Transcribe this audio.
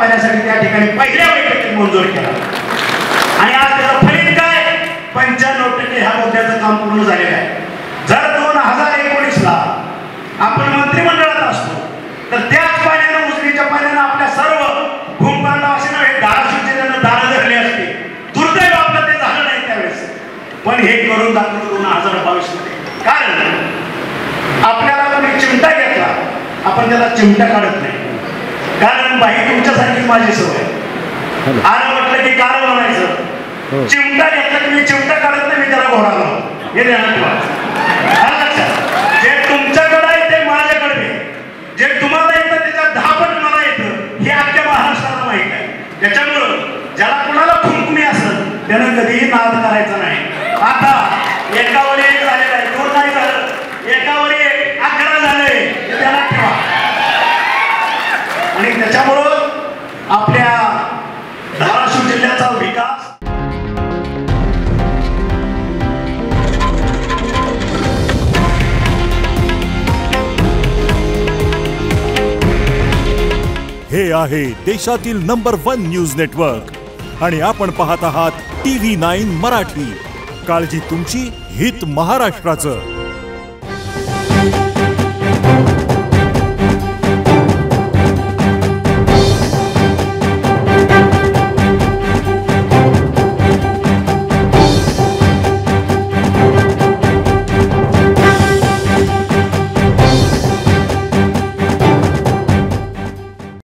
पाण्यासाठी त्या ठिकाणी पहिल्या बैठकीत मंजूर केला आणि आज त्याचं फलित काय 95% ह्या मुद्द्याचं काम पूर्ण झालेलं आहे. जर 2019ला आपण मंत्रिमंडळात असतो तर त्याच पाण्यानं उजनीच्या पाण्यानं आपल्या सर्व भूमपालनावासींना हे धाराशिव जिल्ह्यानं दारं धरली असते. दुर्दैव आपलं ते झालं नाही त्यावेळेस, पण हे करून दाखवलं 2022 मध्ये. कारण आपल्याला कोणी चिमटा घेतला आपण त्याला चिमटा काढत नाही. कारण बाई तुमच्यासारखीच माझी सवय आलं म्हटलं की कार म्हणायचं. चिमटा घेतला की मी चिमटा काढत नाही, मी त्याला घोडा लावतो. हे ध्यानात ठेवा. जे तुमच्याकडे आहे ते माझ्याकडे, जे तुम्हाला येतं त्याच्या 10 पट मला येतं हे अख्ख्या महाराष्ट्राला माहित आहे. त्याच्यामुळं ज्याला कुणाला खुमखुमी असेल त्यानं कधीही नाद करायचा नाही. आता एकावर एक झालेला आहे, 2 नाही झालं, एकावर एक 11 झालंय हे ध्यानात ठेवा. आणि त्याच्यामुळं आपल्या धाराशिव जिल्ह्याचा विकास हे आहे देशातील नंबर 1 न्यूज नेटवर्क आणि आपण पाहत आहात TV9 मराठी. काळजी तुमची, हित महाराष्ट्राचं.